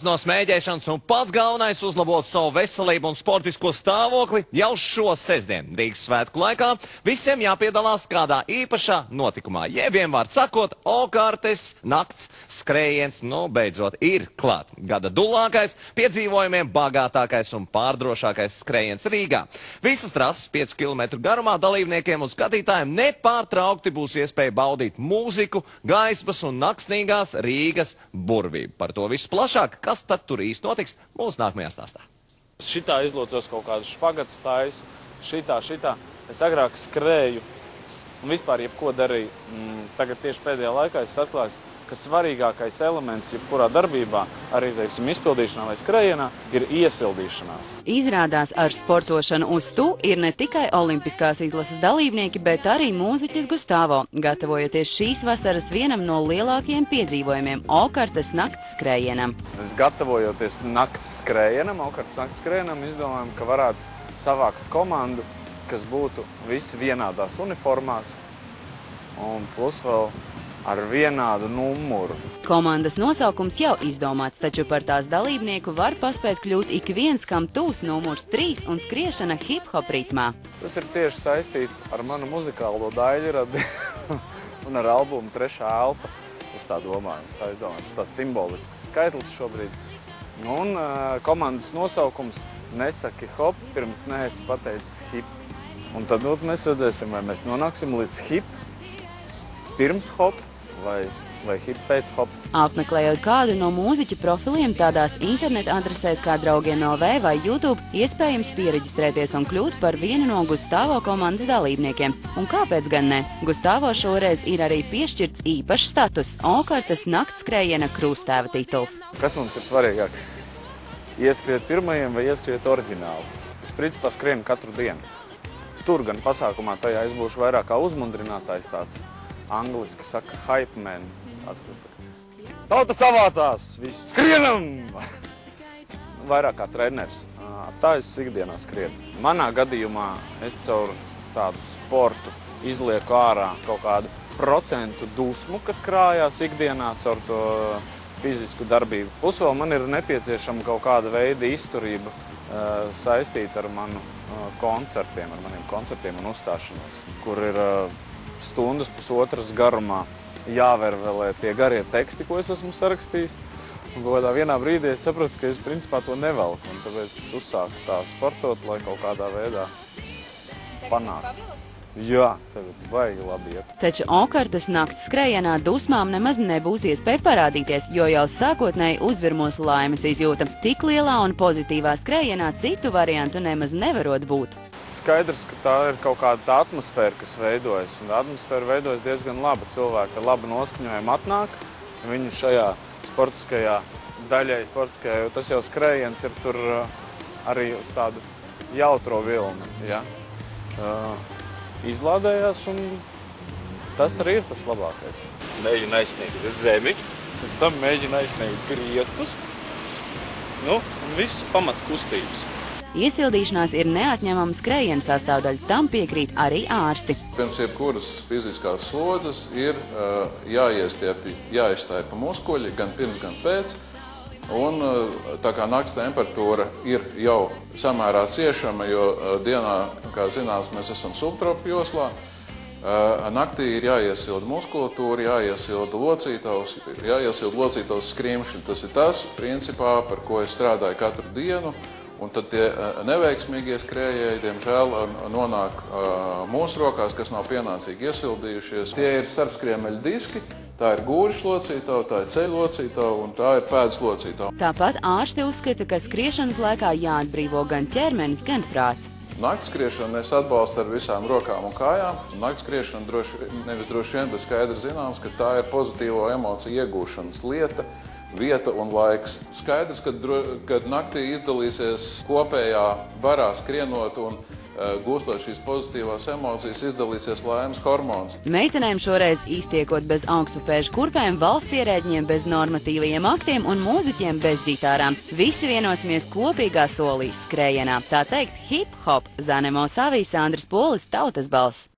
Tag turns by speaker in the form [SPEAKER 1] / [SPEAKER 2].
[SPEAKER 1] No smēķēšanas un pats galvenais uzlabot savu veselību un sportisko stāvokli jau šo sestdienu Rīgas svētku laikā visiem jāpiedalās kādā īpašā notikumā. Jeb vienvārds sakot, okartes nakts skrējiens, beidzot ir klāt. Gada dulākais, piedzīvojumiem bagātākais un pārdrošākais skrējiens Rīgā. Visas trases 5 km garumā dalībniekiem un skatītājiem nepārtraukti būs iespēja baudīt mūziku, gaismas un naksnīgās Rīgas burvību. Par to visu plašāk. Kas tad tur īsti notiks mūsu nākamajā stāstā?
[SPEAKER 2] Šitā izlocos kaut kādus špagatus taisu, šitā. Es agrāk skrēju un vispār jebko darīju. Tagad tieši pēdējā laikā es atklāju, ka svarīgākais elements jebkurā darbībā, arī, teiksim, izpildīšanā vai skrējienā, ir iesildīšanās.
[SPEAKER 3] Izrādās, ar sportošanu uz tu ir ne tikai olimpiskās izlases dalībnieki, bet arī mūziķis Gustavo, gatavojoties šīs vasaras vienam no lielākajiem piedzīvojumiem – okartes nakts skrējienam.
[SPEAKER 2] Mēs gatavojoties nakts skrējienam, okartes nakts skrējienam, izdomājam, ka varētu savākt komandu, kas būtu visi vienādās uniformās un plus vēl ar vienādu numuru.
[SPEAKER 3] Komandas nosaukums jau izdomāts, taču par tās dalībnieku var paspēt kļūt ik viens, kam tūs numurs 3 un skriešana hip-hop ritmā.
[SPEAKER 2] Tas ir cieši saistīts ar manu muzikālo daļradi un ar albumu Trešā elpa. Es tā domāju, tas tāds simbolisks skaitlis šobrīd. Un komandas nosaukums nesaki hop, pirms neesi pateicis hip. Un tad mēs redzēsim, vai mēs nonāksim līdz hip pirms hop, vai hip pēc hop.
[SPEAKER 3] Apmeklējot kādu no mūziķu profiliem tādās interneta adresēs kā Draugiem LV vai YouTube, iespējams piereģistrēties un kļūt par vienu no Gustavo komandas dalībniekiem. Un kāpēc gan ne? Gustavo šoreiz ir arī piešķirts īpašs status – okartes nakts skrējiena krustēva tituls.
[SPEAKER 2] Kas mums ir svarīgāk? Ieskriet pirmajiem vai ieskriet oriģināli? Es principā skrienu katru dienu. Tur gan pasākumā tajā es būšu vairāk kā uzmundrinātājs tāds. Angliski saka hype man. Tauta savācās, visi skrienam! Vairāk kā treneris. Tā es ikdienā skrienu. Manā gadījumā es caur tādu sportu izlieku ārā kaut kādu procentu dusmu, kas krājās ikdienā caur to fizisku darbību. Plus vēl man ir nepieciešama kaut kāda veida izturība saistīta ar maniem koncertiem un uzstāšanos, kur ir stundas pusotras garumā jāvervelē tie garie teksti, ko es esmu sarakstījis. Un vienā brīdī es sapratu, ka es principā to nevelku, un tāpēc es uzsāku tā sportot, lai kaut kādā veidā panāktu. Jā, tagad baigi labi iet.
[SPEAKER 3] Taču okartes nakts skrējienā dusmām nemaz nebūs iespēja parādīties, jo jau sākotnēji uzvirmos laimes izjūta. Tik lielā un pozitīvā skrējienā citu variantu nemaz nevarot būt.
[SPEAKER 2] Skaidrs, ka tā ir kaut kāda tā atmosfēra, kas veidojas, un atmosfēra veidojas diezgan laba. Cilvēki ar labu noskaņojumu atnāk, viņi šajā sportiskajā daļai, jo tas jau skrējiens ir tur arī uz tādu jautro vilni, ja? Izlādējās, un tas arī ir tas labākais.
[SPEAKER 4] Mēģina aizsniegt zemi, pēc tam mēģina aizsniegt griestus, un visas pamatkustības.
[SPEAKER 3] Iesildīšanās ir neatņemama skrējiena sastāvdaļa, tam piekrīt arī ārsti.
[SPEAKER 5] Pirms jebkuras fiziskās slodzes ir jāizstaipa muskuļi gan pirms, gan pēc. Un tā kā nakts temperatūra ir jau samērā ciešama, jo dienā, kā zināms, mēs esam subtropu joslā, naktī ir jāiesilda muskulatūra, jāiesilda locītavas skrimšļi. Tas ir tas, principā, par ko es strādāju katru dienu. Un tad tie neveiksmīgie skrējēji, diemžēl, nonāk mūsu rokās, kas nav pienācīgi iesildījušies. Tie ir starpskriemeļu diski, tā ir gūžas locītava, tā ir ceļu locītava un tā ir pēdas locītava.
[SPEAKER 3] Tāpat ārsti uzskata, ka skriešanas laikā jāatbrīvo gan ķermenis, gan prāts.
[SPEAKER 5] Naktsskriešanu es atbalstu ar visām rokām un kājām. Naktsskriešana nevis droši vien, bet skaidrs zināms, ka tā ir pozitīvo emociju iegūšanas vieta un laiks. Skaidrs, kad naktī izdalīsies kopējā barā skrienot un gūstot šīs pozitīvās emocijas, izdalīsies laimes hormons.
[SPEAKER 3] Meitenēm šoreiz iztiekot bez augstupēžu kurpēm, valsts ierēģiem bez normatīvajiem aktiem un mūziķiem bez ģitārām. Visi vienosimies kopīgā solī skrējienā. Tā teikt, hip-hop. Zanemo Savī, Sandris Polis, Tautas balss.